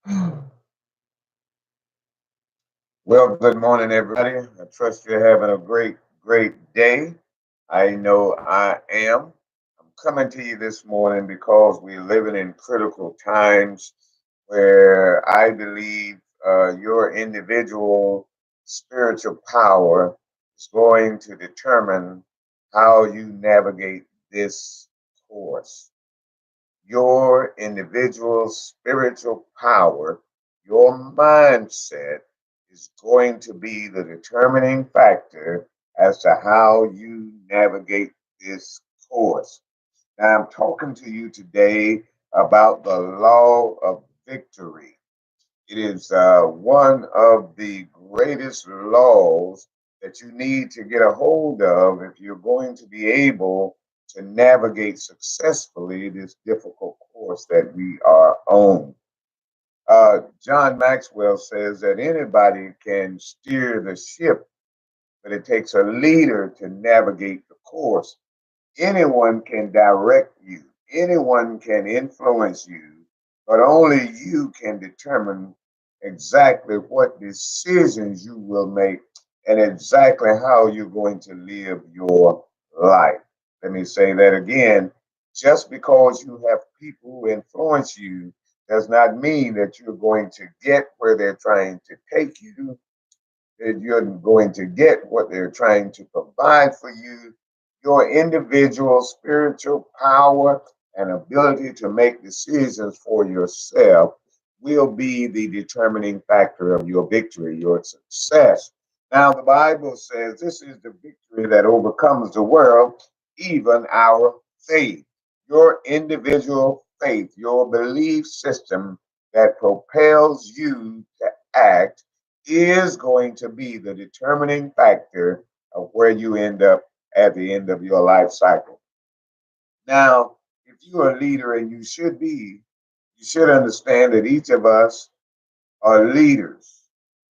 Well, good morning, everybody. I trust you're having a great day. I know I am. I'm coming to you this morning because we're living in critical times where I believe your individual spiritual power is going to determine how you navigate this course. Your individual spiritual power, your mindset is going to be the determining factor as to how you navigate this course. Now, I'm talking to you today about the law of victory. It is one of the greatest laws that you need to get a hold of if you're going to be able to navigate successfully this difficult course that we are on. John Maxwell says that anybody can steer the ship, but it takes a leader to navigate the course. Anyone can direct you, anyone can influence you, but only you can determine exactly what decisions you will make and exactly how you're going to live your life. Let me say that again. Just because you have people who influence you does not mean that you're going to get where they're trying to take you, that you're going to get what they're trying to provide for you. Your individual spiritual power and ability to make decisions for yourself will be the determining factor of your victory, your success. Now, the Bible says this is the victory that overcomes the world, even our faith. Your individual faith, your belief system that propels you to act is going to be the determining factor of where you end up at the end of your life cycle. Now, if you're a leader, and you should be, you should understand that each of us are leaders.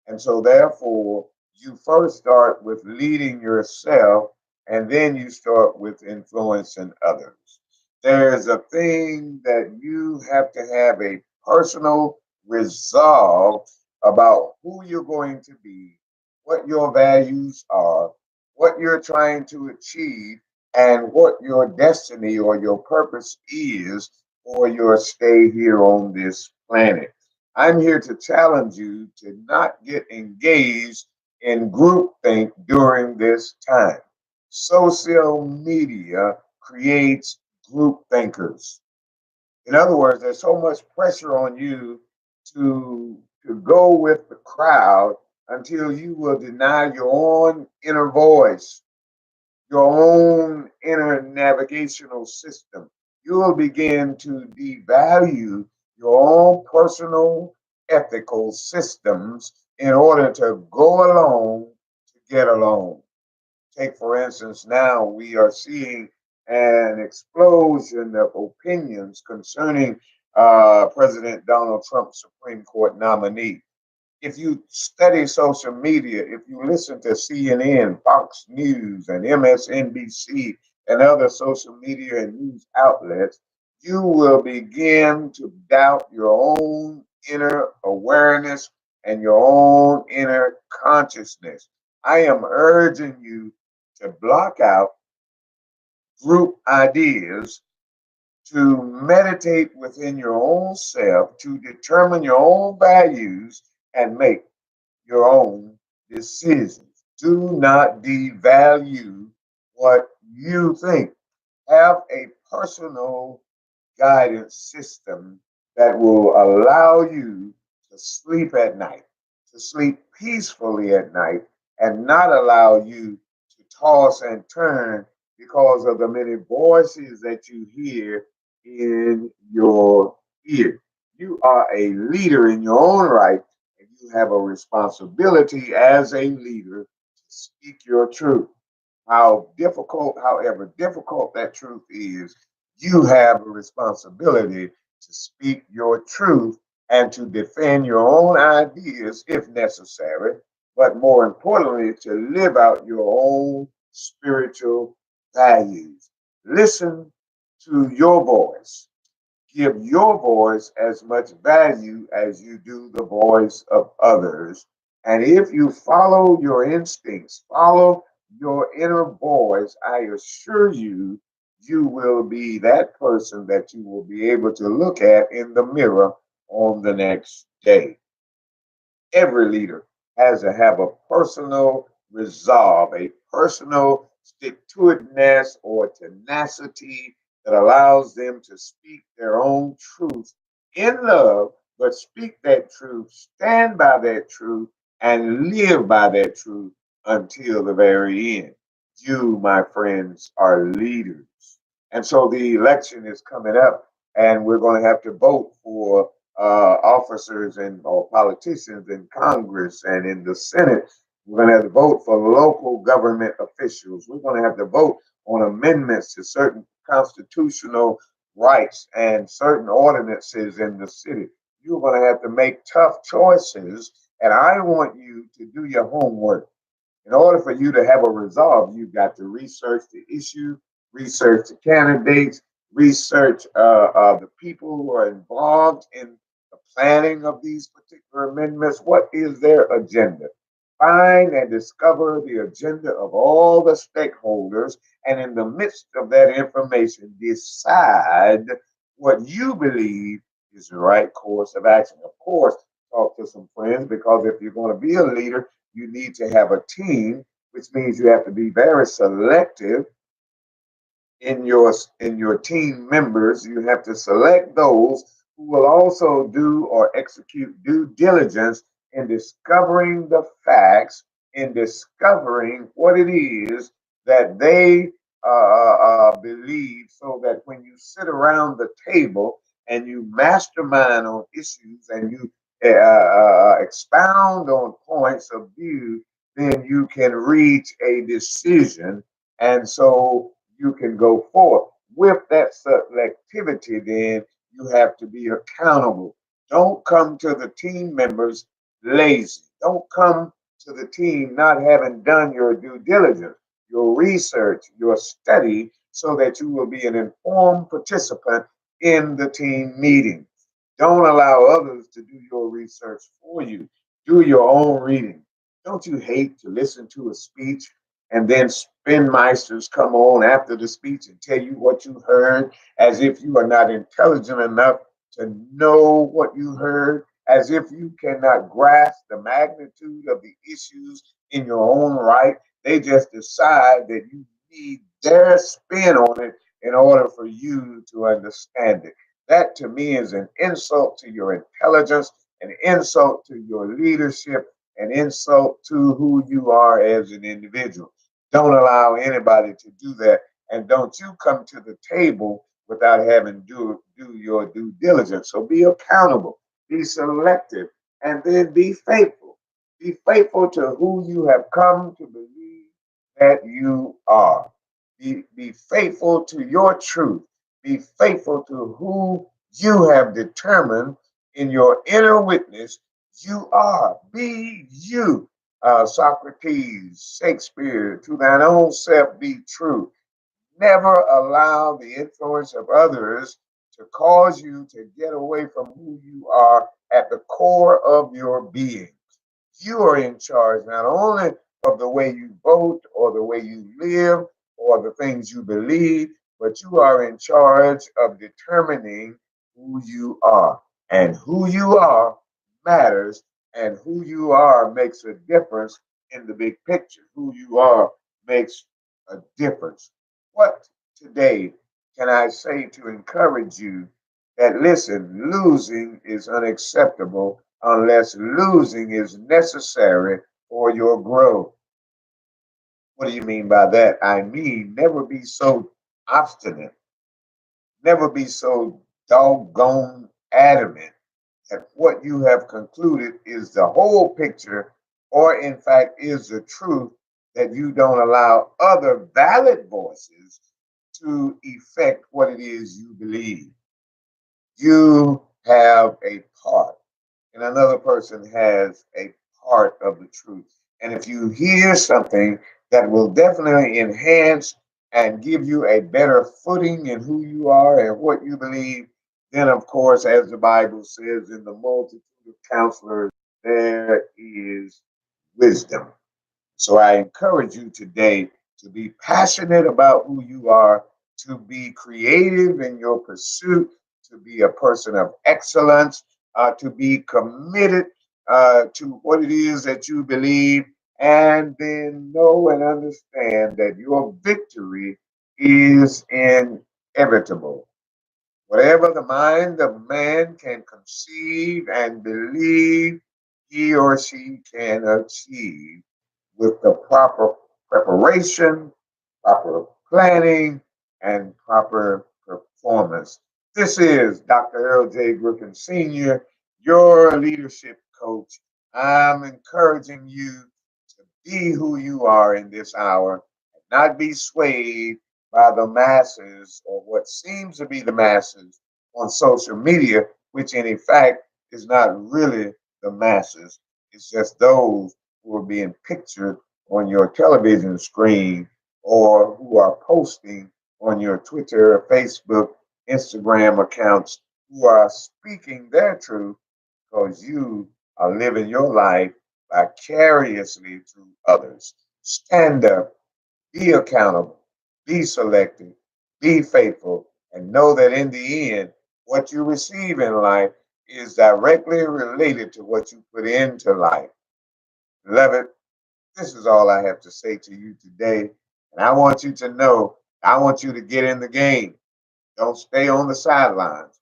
And so, therefore, you first start with leading yourself, and then you start with influencing others. There's a thing that you have to have a personal resolve about who you're going to be, what your values are, what you're trying to achieve, and what your destiny or your purpose is for your stay here on this planet. I'm here to challenge you to not get engaged in groupthink during this time. Social media creates group thinkers. In other words, there's so much pressure on you to go with the crowd until you will deny your own inner voice, your own inner navigational system. You will begin to devalue your own personal ethical systems in order to go along to get along. Take, for instance, now we are seeing an explosion of opinions concerning President Donald Trump's Supreme Court nominee. If you study social media, if you listen to CNN, Fox News, and MSNBC, and other social media and news outlets, you will begin to doubt your own inner awareness and your own inner consciousness. I am urging you to block out group ideas, to meditate within your own self, to determine your own values, and make your own decisions. Do not devalue what you think. Have a personal guidance system that will allow you to sleep at night, to sleep peacefully at night, and not allow you to toss and turn because of the many voices that you hear in your ear. You are a leader in your own right, and you have a responsibility as a leader to speak your truth. However difficult that truth is, you have a responsibility to speak your truth and to defend your own ideas if necessary, but more importantly, to live out your own spiritual values. Listen to your voice. give your voice as much value as you do the voice of others. And if you follow your instincts, follow your inner voice, I assure you, you will be that person that you will be able to look at in the mirror on the next day. Every leader has to have a personal resolve, a personal stick to itness or tenacity that allows them to speak their own truth in love, but speak that truth, stand by that truth, and live by that truth until the very end. You, my friends, are leaders. And so the election is coming up, and we're going to have to vote for officers and or politicians in Congress and in the Senate. We're going to have to vote for local government officials. We're going to have to vote on amendments to certain constitutional rights and certain ordinances in the city. You're going to have to make tough choices, and I want you to do your homework. In order for you to have a resolve, you've got to research the issue, research the candidates, research the people who are involved in the planning of these particular amendments. What is their agenda? Find and discover the agenda of all the stakeholders, and in the midst of that information, decide what you believe is the right course of action. Of course, talk to some friends, because if you're going to be a leader, you need to have a team, which means you have to be very selective in your team members. You have to select those who will also do or execute due diligence in discovering the facts, in discovering what it is that they believe, so that when you sit around the table and you mastermind on issues and you expound on points of view, then you can reach a decision. And so you can go forth. With that selectivity, then you have to be accountable. Don't come to the team members lazy. Don't come to the team not having done your due diligence, your research, your study, so that you will be an informed participant in the team meeting. Don't allow others to do your research for you. Do your own reading. Don't you hate to listen to a speech and then spin meisters come on after the speech and tell you what you heard, as if you are not intelligent enough to know what you heard, as if you cannot grasp the magnitude of the issues in your own right? They just decide that you need their spin on it in order for you to understand it. That to me is an insult to your intelligence, an insult to your leadership, an insult to who you are as an individual. Don't allow anybody to do that. And don't you come to the table without having do your due diligence. So be accountable, be selective, and then be faithful. Be faithful to who you have come to believe that you are. Be faithful to your truth. Be faithful to who you have determined in your inner witness you are. Be you. Socrates, Shakespeare, to thine own self be true. Never allow the influence of others to cause you to get away from who you are at the core of your being. You are in charge not only of the way you vote or the way you live or the things you believe, but you are in charge of determining who you are. And who you are matters, and who you are makes a difference in the big picture. Who you are makes a difference. What today can I say to encourage you that listen, losing is unacceptable unless losing is necessary for your growth? What do you mean by that? I mean, never be so obstinate, never be so doggone adamant that what you have concluded is the whole picture, or in fact is the truth, that you don't allow other valid voices to effect what it is you believe. You have a part, and another person has a part of the truth. And if you hear something that will definitely enhance and give you a better footing in who you are and what you believe, Then, of course, as the Bible says, in the multitude of counselors, there is wisdom. So I encourage you today to be passionate about who you are, to be creative in your pursuit, to be a person of excellence, to be committed to what it is that you believe, and then know and understand that your victory is inevitable. Whatever the mind of man can conceive and believe, he or she can achieve with the proper preparation, proper planning, and proper performance. This is Dr. L.J. Griffin Sr., your leadership coach. I'm encouraging you to be who you are in this hour and not be swayed by the masses or what seems to be the masses on social media, which in fact is not really the masses. It's just those who are being pictured on your television screen or who are posting on your Twitter, or Facebook, Instagram accounts, who are speaking their truth because you are living your life vicariously through others. Stand up, be accountable, be selective, be faithful, and know that in the end, what you receive in life is directly related to what you put into life. Beloved, this is all I have to say to you today. And I want you to know, I want you to get in the game. Don't stay on the sidelines.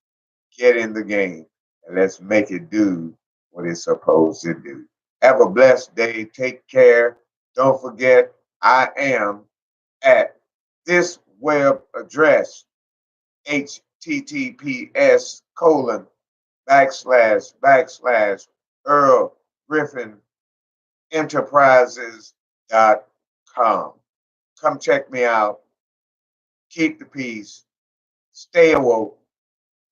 Get in the game. And let's make it do what it's supposed to do. Have a blessed day. Take care. Don't forget, I am at this web address, https:// Earl Griffin Enterprises.com. Come check me out. Keep the peace. Stay awoke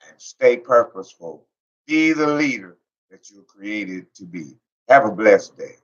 and stay purposeful. Be the leader that you're created to be. Have a blessed day.